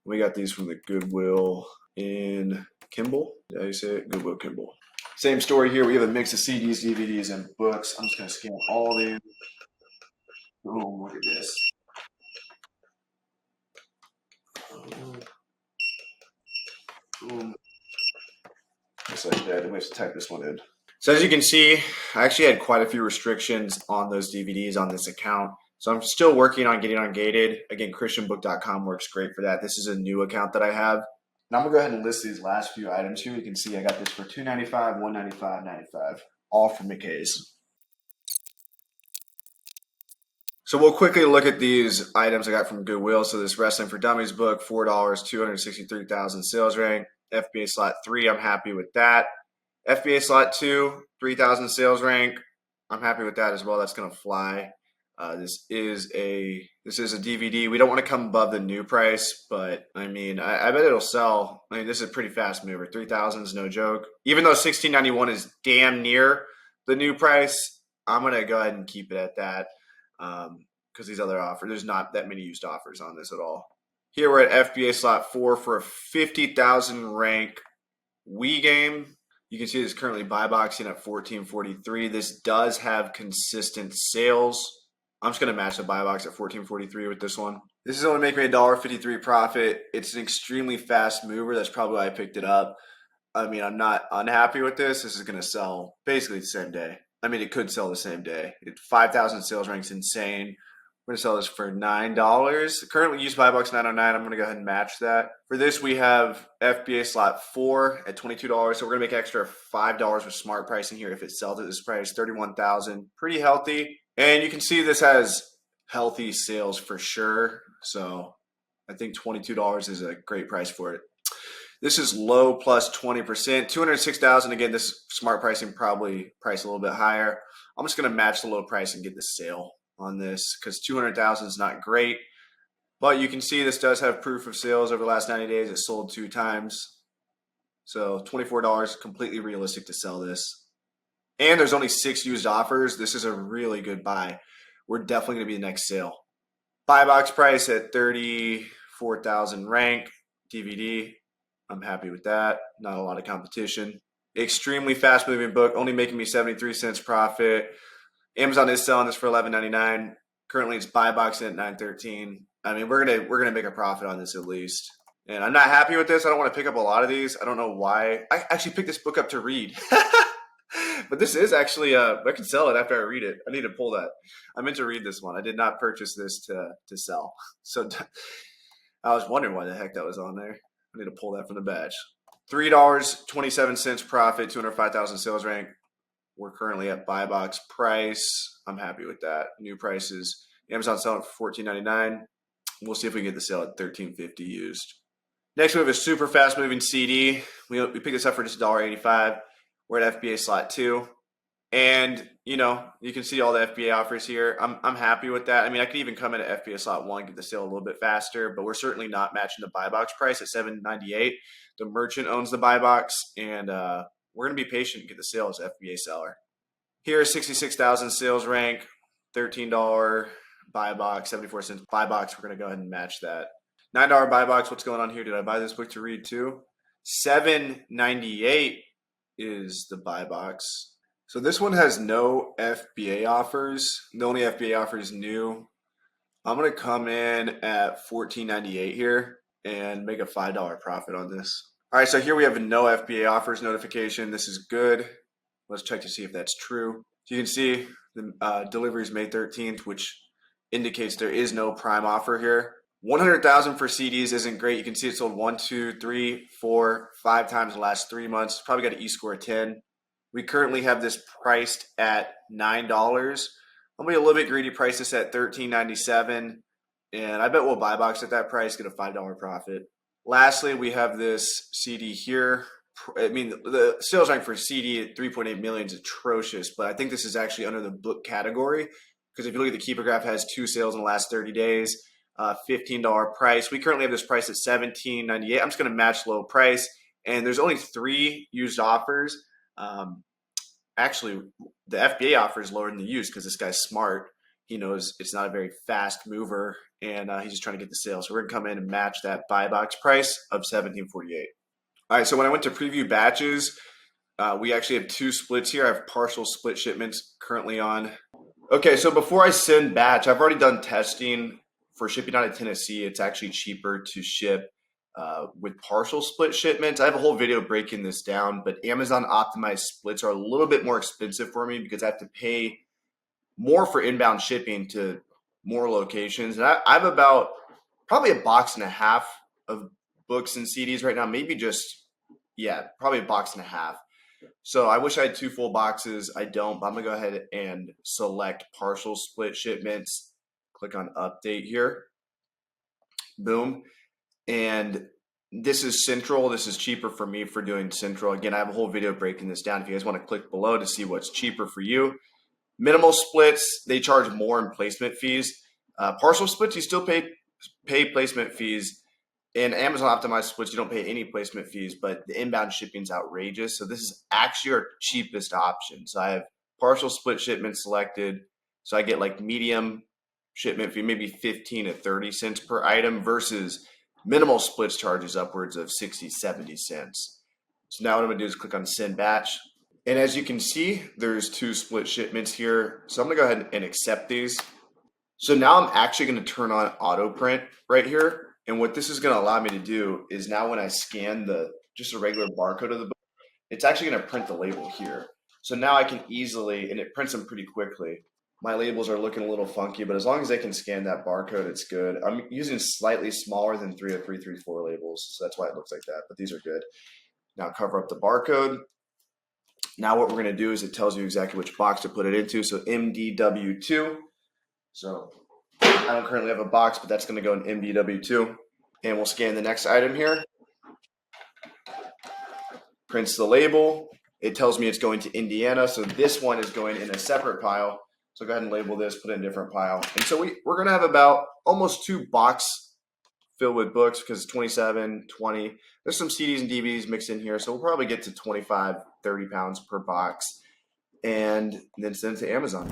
We got these from the Goodwill in Kimball. Did I say it? Goodwill Kimball. Same story here. We have a mix of CDs, DVDs, and books. I'm just going to scan all these. Oh, look at this. Boom. Just like that. I'm going to type this one in. So as you can see, I actually had quite a few restrictions on those DVDs on this account. So I'm still working on getting ungated. Again, christianbook.com works great for that. This is a new account that I have. And I'm going to go ahead and list these last few items here. You can see I got this for $2.95, $1.95, $95, all from McKay's. So we'll quickly look at these items I got from Goodwill. So this Wrestling for Dummies book, $4, 263,000 sales rank. FBA slot 3, I'm happy with that. FBA slot 2, 3,000 sales rank. I'm happy with that as well. That's going to fly. This is a DVD. We don't want to come above the new price, but I mean, I bet it'll sell. I mean, this is a pretty fast mover. 3,000 is no joke. Even though $16.91 is damn near the new price, I'm gonna go ahead and keep it at that because these other offers, there's not that many used offers on this at all. Here we're at FBA slot 4 for a 50,000 rank Wii game. You can see it's currently buy boxing at 14.43. This does have consistent sales. I'm just going to match the buy box at 14.43 with this one. This is only making me $1.53 profit. It's an extremely fast mover. That's probably why I picked it up. I mean, I'm not unhappy with this. This is going to sell basically the same day. I mean, it could sell the same day. 5,000 sales rank's insane. We're going to sell this for $9. Currently used buy box 909. I'm going to go ahead and match that. For this, we have FBA slot 4 at $22. So we're going to make extra $5 with smart pricing here if it sells at this price, $31,000. Pretty healthy. And you can see this has healthy sales for sure. So I think $22 is a great price for it. This is low plus 20%, 206,000. Again, this smart pricing probably priced a little bit higher. I'm just going to match the low price and get the sale on this because 200,000 is not great. But you can see this does have proof of sales over the last 90 days. It sold 2 times. So $24, completely realistic to sell this. And there's only 6 used offers. This is a really good buy. We're definitely going to be the next sale. Buy box price at 34,000 rank, DVD. I'm happy with that. Not a lot of competition. Extremely fast moving book, only making me 73 cents profit. Amazon is selling this for $11.99. Currently it's buy boxing at $9.13. I mean, we're gonna make a profit on this at least. And I'm not happy with this. I don't want to pick up a lot of these. I don't know why. I actually picked this book up to read. But this is actually I can sell it after I read it. I need to pull that. I meant to read this one. I did not purchase this to sell. So I was wondering why the heck that was on there. I need to pull that from the batch. $3.27 profit, 205,000 sales rank. We're currently at buy box price. I'm happy with that. New prices. Amazon selling for $14.99. We'll see if we can get the sale at $13.50 used. Next, we have a super fast moving CD. We picked this up for just $1.85. We're at FBA slot 2. And, you can see all the FBA offers here. I'm happy with that. I mean, I could even come in at FBA slot 1, get the sale a little bit faster, but we're certainly not matching the buy box price at $7.98. The merchant owns the buy box, and we're going to be patient and get the sale as FBA seller. Here is 66,000 sales rank, $13 buy box, 74 cents buy box. We're going to go ahead and match that. $9 buy box. What's going on here? Did I buy this book to read too? $7.98 is the buy box. So this one has no FBA offers. The only FBA offer is new. I'm going to come in at $14.98 here and make a $5 profit on this. All right, so here we have a no FBA offers notification. This is good. Let's check to see if that's true. So you can see the delivery is May 13th, which indicates there is no prime offer here. 100,000 for CDs isn't great. You can see it sold 1, 2, 3, 4, 5 times in the last 3 months. Probably got an E-score of 10. We currently have this priced at $9. I'm going to be a little bit greedy, price this at $13.97. And I bet we'll buy box at that price, get a $5 profit. Lastly, we have this CD here. I mean, the sales rank for CD at 3.8 million is atrocious, but I think this is actually under the book category because if you look at the Keeper Graph, it has 2 sales in the last 30 days, $15 price. We currently have this price at $17.98. I'm just going to match low price, and there's only 3 used offers. Actually, the FBA offer is lower than the used because this guy's smart. He knows it's not a very fast mover, and he's just trying to get the sale. So we're going to come in and match that buy box price of $17.48. All right, so when I went to preview batches, we actually have 2 splits here. I have partial split shipments currently on. Okay, so before I send batch, I've already done testing for shipping out of Tennessee. It's actually cheaper to ship with partial split shipments. I have a whole video breaking this down, but Amazon optimized splits are a little bit more expensive for me because I have to pay more for inbound shipping to more locations. And I have about probably a box and a half of books and CDs right now, probably a box and a half. So I wish I had 2 full boxes. I don't, but I'm gonna go ahead and select partial split shipments. Click on update here. Boom. And this is central. This is cheaper for me for doing central. Again, I have a whole video breaking this down if you guys want to click below to see what's cheaper for you. Minimal splits, they charge more in placement fees. Partial splits, you still pay placement fees. In Amazon optimized splits, you don't pay any placement fees, but the inbound shipping is outrageous. So this is actually our cheapest option. So I have partial split shipment selected. So I get like medium shipment fee, maybe 15 to 30 cents per item versus minimal splits charges upwards of 60, 70 cents. So now what I'm gonna do is click on send batch. And as you can see, there's 2 split shipments here. So I'm gonna go ahead and accept these. So now I'm actually gonna turn on auto print right here. And what this is gonna allow me to do is now when I scan just a regular barcode of the book, it's actually gonna print the label here. So now I can easily, and it prints them pretty quickly. My labels are looking a little funky, but as long as they can scan that barcode, it's good. I'm using slightly smaller than 30334 labels, so that's why it looks like that, but these are good. Now cover up the barcode. Now what we're gonna do is it tells you exactly which box to put it into, so MDW2. So I don't currently have a box, but that's gonna go in MDW2. And we'll scan the next item here. Prints the label. It tells me it's going to Indiana, so this one is going in a separate pile. So go ahead and label this, put it in a different pile. And so we're going to have about almost 2 boxes filled with books because it's 27, 20. There's some CDs and DVDs mixed in here, so we'll probably get to 25, 30 pounds per box. And then send it to Amazon.